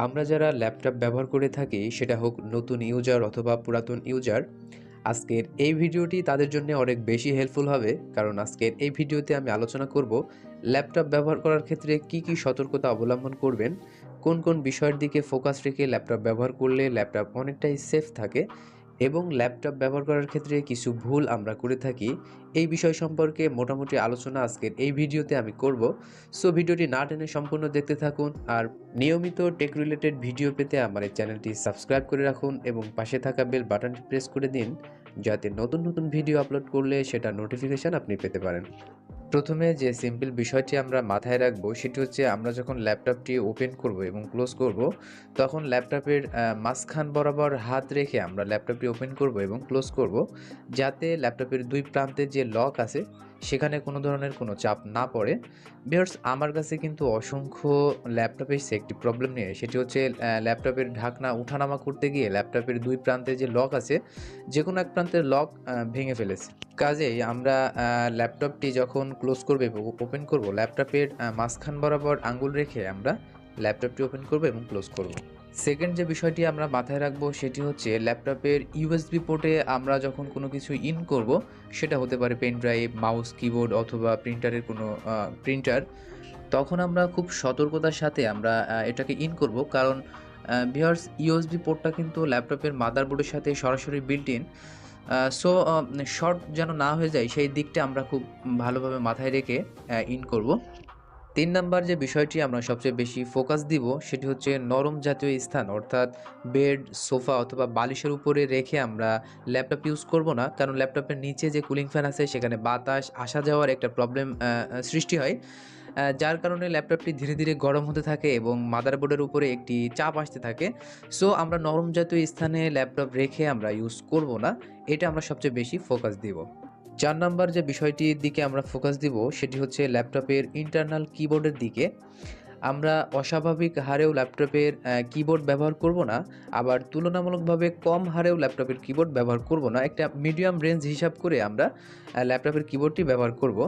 আমরা যারা ল্যাপটপ ব্যবহার করে থাকি সেটা হোক নতুন ইউজার অথবা পুরাতন ইউজার, আজকের এই ভিডিওটি তাদের জন্য অনেক বেশি হেল্পফুল হবে। কারণ আজকের এই ভিডিওতে আমি আলোচনা করব ল্যাপটপ ব্যবহার করার ক্ষেত্রে কি কি সতর্কতা অবলম্বন করবেন, কোন কোন বিষয়ের দিকে ফোকাস রেখে ল্যাপটপ ব্যবহার করলে ল্যাপটপ অনেকটাই সেফ থাকে এবং ল্যাপটপ ব্যবহার করার ক্ষেত্রে কিছু ভুল আমরা করে থাকি। এই বিষয় সম্পর্কে মোটামুটি আলোচনা আজকের এই ভিডিওতে আমি করব। সো ভিডিওটি না টেনে সম্পূর্ণ দেখতে থাকুন, আর নিয়মিত টেক রিলেটেড ভিডিও পেতে আমার এই চ্যানেলটি সাবস্ক্রাইব করে রাখুন এবং পাশে থাকা বেল বাটনটি প্রেস করে দিন, যাতে নতুন নতুন ভিডিও আপলোড করলে সেটা নোটিফিকেশান আপনি পেতে পারেন। প্রথমে যে সিম্পল বিষয়টি আমরা মাথায় রাখবো সেটি হচ্ছে, আমরা যখন ল্যাপটপটি ওপেন করব এবং ক্লোজ করব, তখন ল্যাপটপের মাঝখান বরাবর হাত রেখে আমরা ল্যাপটপটি ওপেন করব এবং ক্লোজ করব, যাতে ল্যাপটপের দুই প্রান্তে যে লক আছে সেখানে কোনো ধরনের কোনো চাপ না পড়ে। ভিউয়ার্স, আমার কাছে কিন্তু অসংখ্য ল্যাপটপে এসে একটি প্রবলেম নিয়ে, সেটি হচ্ছে ল্যাপটপের ঢাকনা উঠানামা করতে গিয়ে ল্যাপটপের দুই প্রান্তে যে লক আছে, যে কোনো এক প্রান্তের লক ভেঙে ফেলেছে। কাজেই আমরা ল্যাপটপটি যখন ক্লোজ করব এবং ওপেন করব, ল্যাপটপের মাঝখান বরাবর আঙ্গুল রেখে আমরা ল্যাপটপটি ওপেন করব এবং ক্লোজ করব। সেকেন্ড যে বিষয়টি আমরা মাথায় রাখবো সেটি হচ্ছে, ল্যাপটপের ইউএসবি পোর্টে আমরা যখন কোনো কিছু ইন করব, সেটা হতে পারে পেন ড্রাইভ, মাউস, কিবোর্ড অথবা প্রিন্টারের কোনো প্রিন্টার, তখন আমরা খুব সতর্কতার সাথে আমরা এটাকে ইন করব। কারণ ভিউয়ার্স, ইউএসবি পোর্টটা কিন্তু ল্যাপটপের মাদারবোর্ডের সাথে সরাসরি বিল্ট ইন। সো শর্ট যেন না হয়ে যায় সেই দিকটা আমরা খুব ভালোভাবে মাথায় রেখে ইন করব। ৩ নাম্বার যে বিষয়টি আমরা সবচেয়ে বেশি ফোকাস দিব সেটি হচ্ছে, নরম জাতীয় স্থান অর্থাৎ বেড, সোফা অথবা বালিশের উপরে রেখে আমরা ল্যাপটপ ইউজ করব না। কারণ ল্যাপটপের নিচে যে কুলিং ফ্যান আছে সেখানে বাতাস আসা যাওয়ার একটা প্রবলেম সৃষ্টি হয়, যার কারণে ল্যাপটপটি ধীরে ধীরে গরম হতে থাকে এবং মাদারবোর্ডের উপরে একটি চাপ আসতে থাকে। সো আমরা নরম জাতীয় স্থানে ল্যাপটপ রেখে আমরা ইউজ করব না, এটা আমরা সবচেয়ে বেশি ফোকাস দিব। ৪ নাম্বার যে বিষয়টির দিকে আমরা ফোকাস দিব সেটি হচ্ছে, ল্যাপটপের ইন্টারনাল কিবোর্ডের দিকে। আমরা অস্বাভাবিক হারেও ল্যাপটপের কিবোর্ড ব্যবহার করব না, আবার তুলনামূলকভাবে কম হারেও ল্যাপটপের কিবোর্ড ব্যবহার করব না। একটা মিডিয়াম রেঞ্জ হিসাব করে আমরা ল্যাপটপের কিবোর্ডটি ব্যবহার করব।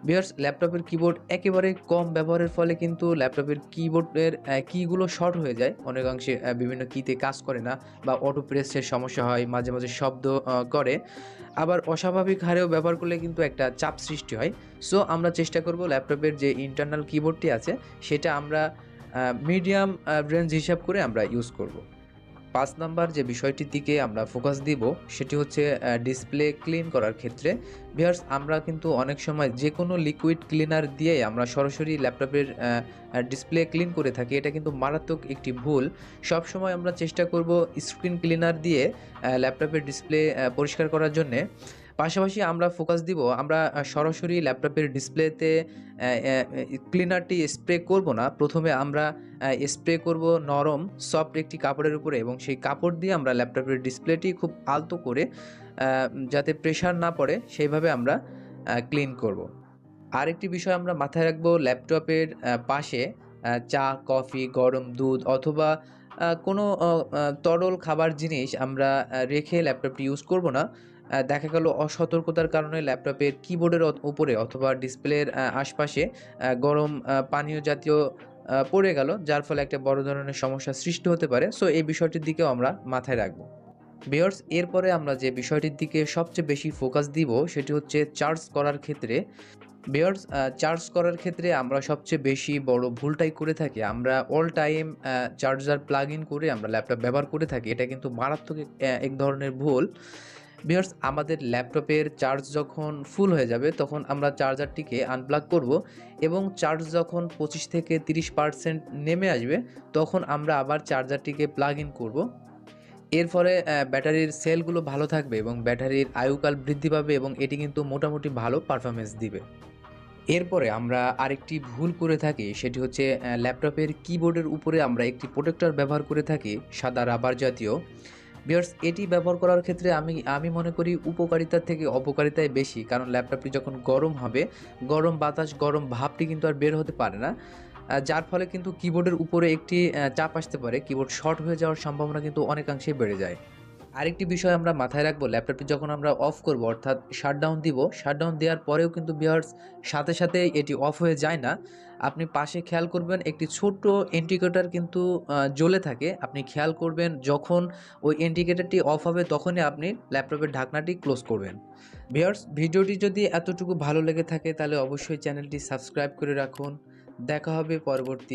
ভিউয়ার্স, ল্যাপটপের কিবোর্ড একেবারে কম ব্যবহারের ফলে কিন্তু ল্যাপটপের কিবোর্ডের কিগুলো শর্ট হয়ে যায় অনেকাংশে, বিভিন্ন কিতে কাজ করে না বা অটো প্রেসের সমস্যা হয়, মাঝে মাঝে শব্দ করে। আবার অস্বাভাবিক হারেও ব্যবহার করলে কিন্তু একটা চাপ সৃষ্টি হয়। সো আমরা চেষ্টা করব ল্যাপটপের যে ইন্টারনাল কিবোর্ডটি আছে সেটা আমরা মিডিয়াম রেঞ্জ হিসাব করে আমরা ইউজ করব। ৫ নাম্বার যে বিষয়টির দিকে আমরা ফোকাস দিব সেটি হচ্ছে, ডিসপ্লে ক্লিন করার ক্ষেত্রে। ভিউয়ার্স, আমরা কিন্তু অনেক সময় যে কোনো লিকুইড ক্লিনার দিয়ে আমরা সরাসরি ল্যাপটপের ডিসপ্লে ক্লিন করে থাকি। এটা কিন্তু মারাত্মক একটি ভুল। সবসময় আমরা চেষ্টা করব স্ক্রিন ক্লিনার দিয়ে ল্যাপটপের ডিসপ্লে পরিষ্কার করার জন্যে। পাশাপাশি আমরা ফোকাস দিব, আমরা সরাসরি ল্যাপটপের ডিসপ্লেতে ক্লিনারটি স্প্রে করব না। প্রথমে আমরা স্প্রে করব নরম সফট একটি কাপড়ের উপরে, এবং সেই কাপড় দিয়ে আমরা ল্যাপটপের ডিসপ্লেটি খুব আলতো করে, যাতে প্রেশার না পড়ে সেইভাবে আমরা ক্লিন করব। আরেকটি বিষয় আমরা মাথায় রাখবো, ল্যাপটপের পাশে চা, কফি, গরম দুধ অথবা কোনো তরল খাবার জিনিস আমরা রেখে ল্যাপটপটি ইউজ করব না। দেখা গেল অসতর্কতার কারণে ল্যাপটপের কিবোর্ডের উপরে অথবা ডিসপ্লের আশপাশে গরম পানীয় জাতীয় পড়ে গেল, যার ফলে একটা বড় ধরনের সমস্যার সৃষ্টি হতে পারে। সো এই বিষয়টির দিকেও আমরা মাথায় রাখবো। ভিউয়ার্স, এরপরে আমরা যে বিষয়টির দিকে সবচেয়ে বেশি ফোকাস দিব সেটি হচ্ছে চার্জ করার ক্ষেত্রে। ভিউয়ার্স, চার্জ করার ক্ষেত্রে আমরা সবচেয়ে বেশি বড় ভুলটাই করে থাকি। আমরা all time charger plug in করে আমরা ল্যাপটপ ব্যবহার করে থাকি। এটা কিন্তু মারাত্মক এক ধরনের ভুল। ভিউয়ার্স, আমাদের ল্যাপটপের চার্জ যখন ফুল হয়ে যাবে তখন আমরা চার্জারটিকে আনপ্লাগ করব, এবং চার্জ যখন ২৫ থেকে ৩০% নেমে আসবে তখন আমরা আবার চার্জারটিকে প্লাগ ইন করব। এর ফলে ব্যাটারির সেলগুলো ভালো থাকবে এবং ব্যাটারির আয়ুকাল বৃদ্ধি পাবে, এবং এটি কিন্তু মোটামুটি ভালো পারফরম্যান্স দিবে। এরপরে আমরা আরেকটি ভুল করে থাকি, সেটি হচ্ছে ল্যাপটপের কিবোর্ডের উপরে আমরা একটি প্রোটেক্টর ব্যবহার করে থাকি, সাদা রাবার জাতীয়। ভিউয়ার্স, এটি ব্যবহার করার ক্ষেত্রে আমি মনে করি উপকারিতার থেকে অপকারিতাই বেশি। কারণ ল্যাপটপটি যখন গরম হবে, গরম বাতাস, গরম ভাবটি কিন্তু আর বের হতে পারে না, যার ফলে কিন্তু কিবোর্ডের উপরে একটি চাপ আসতে পারে, কিবোর্ড শর্ট হয়ে যাওয়ার সম্ভাবনা কিন্তু অনেকাংশেই বেড়ে যায়। আরেকটি বিষয় আমরা মাথায় রাখবো, ল্যাপটপটি যখন আমরা অফ করব অর্থাৎ শাটডাউন দিব, শাটডাউন দেওয়ার পরেও কিন্তু ভিউয়ার্স সাথে সাথে এটি অফ হয়ে যায় না। আপনি পাশে খেয়াল করবেন একটি ছোট্ট ইন্ডিকেটর কিন্তু জ্বলে থাকে। আপনি খেয়াল করবেন যখন ওই ইন্ডিকেটরটি অফ হবে তখনই আপনি ল্যাপটপের ঢাকনাটি ক্লোজ করবেন। ভিউয়ার্স, ভিডিওটি যদি এতটুকু ভালো লেগে থাকে তাহলে অবশ্যই চ্যানেলটি সাবস্ক্রাইব করে রাখুন। দেখা হবে পরবর্তী